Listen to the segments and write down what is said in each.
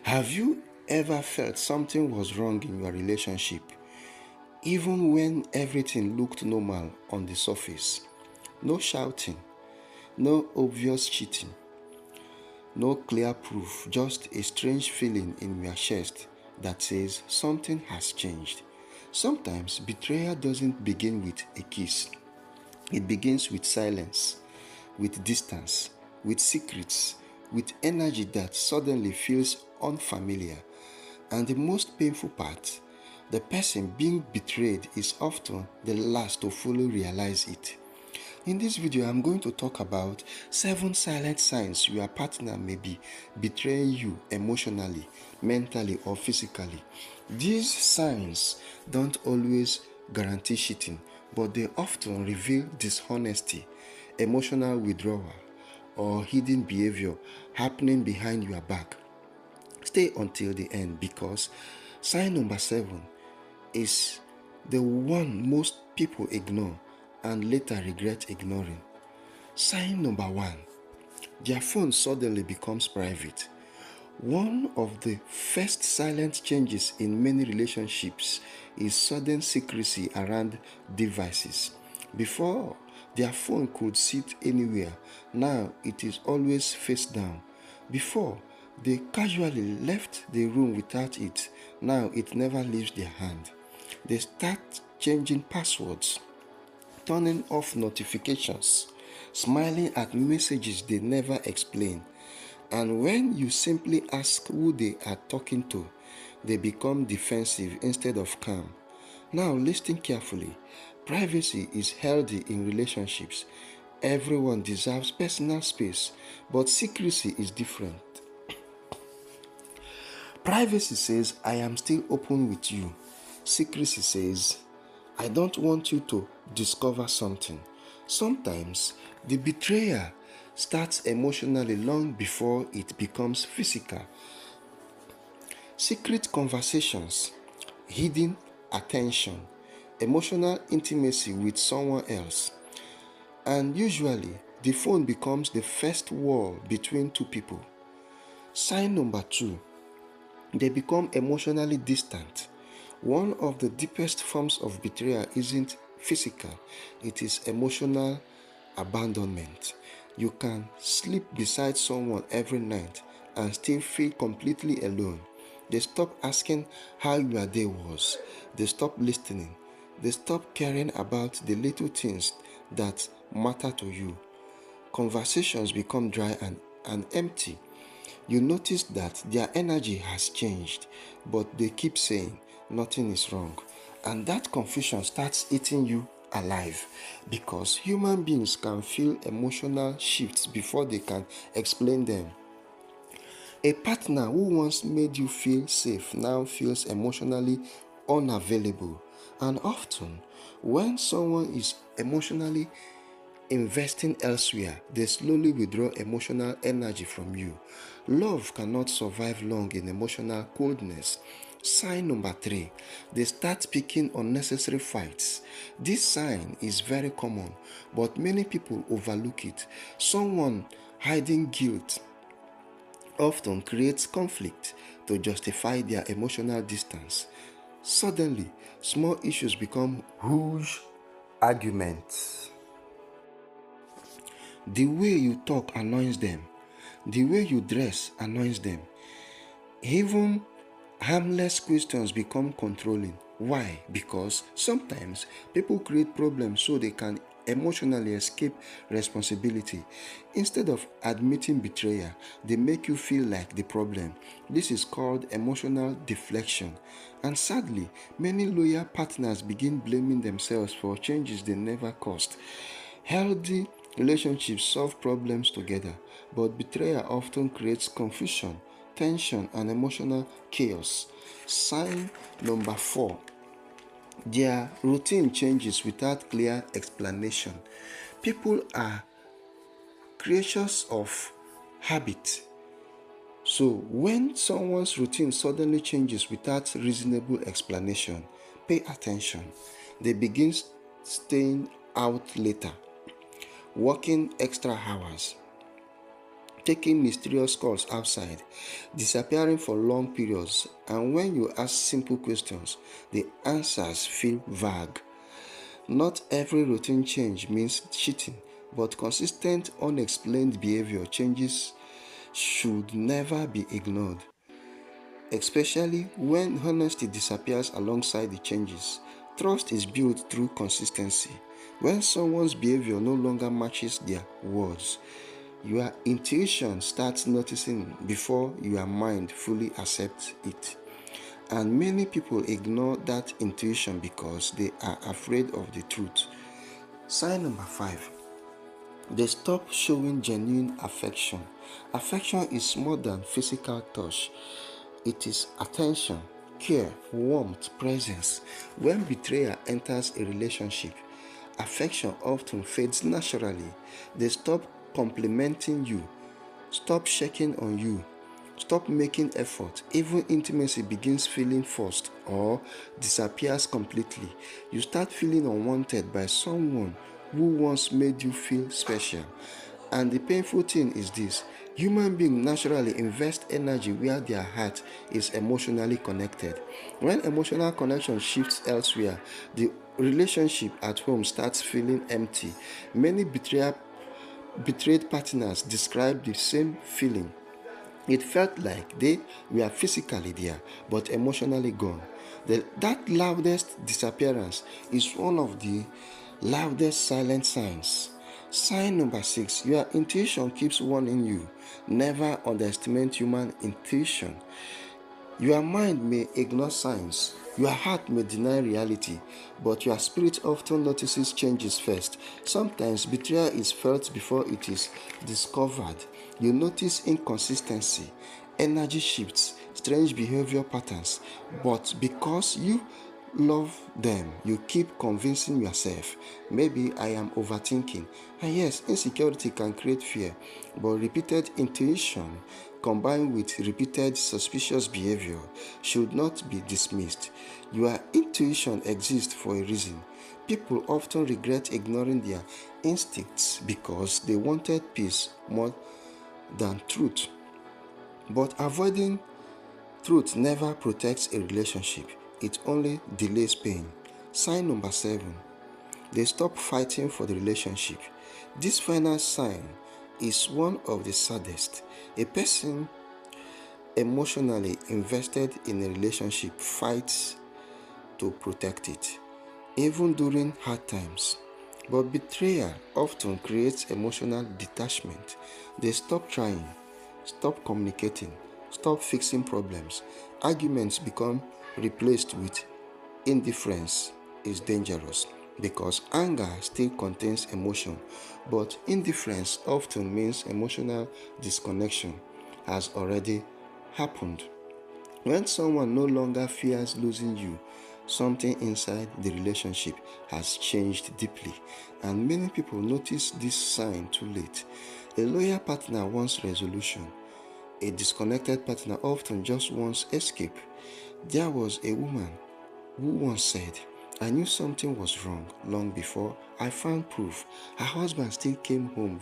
Have you ever felt something was wrong in your relationship, even when everything looked normal on the surface? No shouting, no obvious cheating, no clear proof, just a strange feeling in your chest that says something has changed. Sometimes betrayal doesn't begin with a kiss, it begins with silence, with distance, with secrets, with energy that suddenly feels unfamiliar. And the most painful part, the person being betrayed is often the last to fully realize it. In this video, I'm going to talk about 7 silent signs your partner may be betraying you emotionally, mentally, or physically. These signs don't always guarantee cheating, but they often reveal dishonesty, emotional withdrawal, or hidden behavior happening behind your back. Stay until the end because sign number 7 is the one most people ignore and later regret ignoring. Sign number 1, their phone suddenly becomes private. One of the first silent changes in many relationships is sudden secrecy around devices. Before, their phone could sit anywhere. Now it is always face down. Before, they casually left the room without it. Now it never leaves their hand. They start changing passwords, turning off notifications, smiling at messages they never explain. And when you simply ask who they are talking to, they become defensive instead of calm. Now, listen carefully. Privacy is healthy in relationships. Everyone deserves personal space, but secrecy is different. Privacy says, I am still open with you. Secrecy says, I don't want you to discover something. Sometimes the betrayal starts emotionally long before it becomes physical. Secret conversations, hidden attention, emotional intimacy with someone else. And usually, the phone becomes the first wall between two people. Sign number 2, they become emotionally distant. One of the deepest forms of betrayal isn't physical, it is emotional abandonment. You can sleep beside someone every night and still feel completely alone. They stop asking how your day was. They stop listening. They stop caring about the little things that matter to you. Conversations become dry and empty. You notice that their energy has changed, but they keep saying nothing is wrong. And that confusion starts eating you alive because human beings can feel emotional shifts before they can explain them. A partner who once made you feel safe now feels emotionally unavailable. And often, when someone is emotionally investing elsewhere, they slowly withdraw emotional energy from you. Love cannot survive long in emotional coldness. Sign number 3, they start picking unnecessary fights. This sign is very common, but many people overlook it. Someone hiding guilt often creates conflict to justify their emotional distance. Suddenly, small issues become huge arguments. The way you talk annoys them. The way you dress annoys them. Even harmless questions become controlling. Why? Because sometimes people create problems so they can emotionally escape responsibility. Instead of admitting betrayal, they make you feel like the problem. This is called emotional deflection. And sadly, many loyal partners begin blaming themselves for changes they never caused. Healthy relationships solve problems together, but betrayal often creates confusion, tension, and emotional chaos. Sign number 4, their routine changes without clear explanation. People are creatures of habit. So, when someone's routine suddenly changes without reasonable explanation, pay attention. They begin staying out later, working extra hours, taking mysterious calls outside, disappearing for long periods, and when you ask simple questions, the answers feel vague. Not every routine change means cheating, but consistent, unexplained behavior changes should never be ignored, especially when honesty disappears alongside the changes. Trust is built through consistency. When someone's behavior no longer matches their words, your intuition starts noticing before your mind fully accepts it. And many people ignore that intuition because they are afraid of the truth. Sign number 5. They stop showing genuine affection. Affection is more than physical touch. It is attention, care, warmth, presence. When betrayal enters a relationship, affection often fades naturally. They stop complimenting you, stop checking on you, stop making effort. Even intimacy begins feeling forced or disappears completely. You start feeling unwanted by someone who once made you feel special. And the painful thing is this: human beings naturally invest energy where their heart is emotionally connected. When emotional connection shifts elsewhere, the relationship at home starts feeling empty. Many betrayed partners describe the same feeling. It felt like they were physically there but emotionally gone. That loudest disappearance is one of the loudest silent signs. Sign number 6: your intuition keeps warning you. Never underestimate human intuition. Your mind may ignore signs, your heart may deny reality, but your spirit often notices changes first. Sometimes betrayal is felt before it is discovered. You notice inconsistency, energy shifts, strange behavior patterns, but because you love them, you keep convincing yourself, maybe I am overthinking. And yes, insecurity can create fear, but repeated intuition combined with repeated suspicious behavior should not be dismissed. Your intuition exists for a reason. People often regret ignoring their instincts because they wanted peace more than truth. But avoiding truth never protects a relationship, it only delays pain. Sign number 7: they stop fighting for the relationship. This final sign is one of the saddest. A person emotionally invested in a relationship fights to protect it, even during hard times. But betrayal often creates emotional detachment. They stop trying, stop communicating, stop fixing problems. Arguments become replaced with indifference is dangerous because anger still contains emotion, but indifference often means emotional disconnection has already happened. When someone no longer fears losing you, something inside the relationship has changed deeply, and many people notice this sign too late. A loyal partner wants resolution. A disconnected partner often just wants escape. There was a woman who once said, I knew something was wrong long before I found proof. Her husband still came home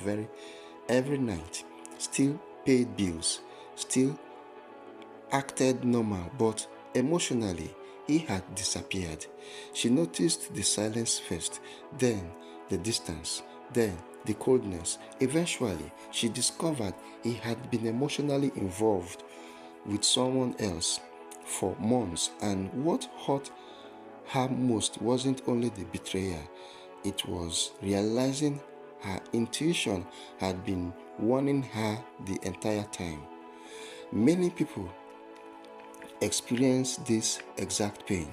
every night, still paid bills, still acted normal, but emotionally he had disappeared. She noticed the silence first, then the distance, then the coldness. Eventually, she discovered he had been emotionally involved with someone else for months, and what hurt her most wasn't only the betrayal, it was realizing her intuition had been warning her the entire time. Many people experience this exact pain,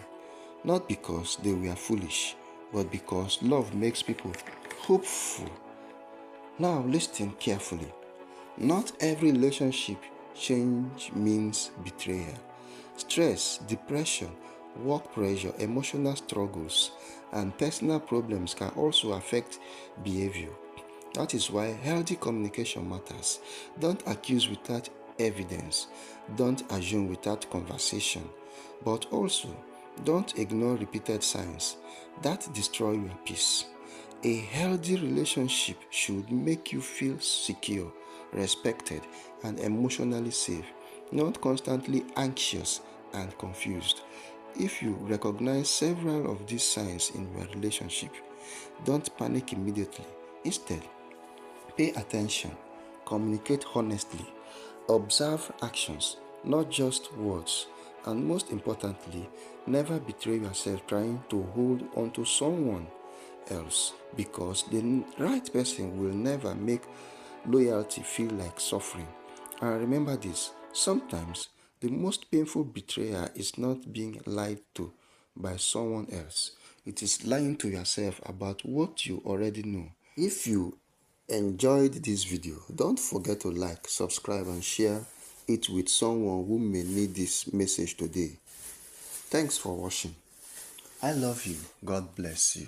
not because they were foolish, but because love makes people hopeful. Now, listen carefully. Not every relationship change means betrayal. Stress, depression, work pressure, emotional struggles, and personal problems can also affect behavior. That is why healthy communication matters. Don't accuse without evidence. Don't assume without conversation. But also, don't ignore repeated signs that destroy your peace. A healthy relationship should make you feel secure respected, and emotionally safe, not constantly anxious and confused. If you recognize several of these signs in your relationship, don't panic immediately. Instead, pay attention, communicate honestly, observe actions, not just words, and most importantly, never betray yourself trying to hold on to someone else, because the right person will never make loyalty feel like suffering. And remember this, sometimes the most painful betrayal is not being lied to by someone else, it is lying to yourself about what you already know. If you enjoyed this video, don't forget to like, subscribe, and share it with someone who may need this message today. Thanks for watching. I love you. God bless you.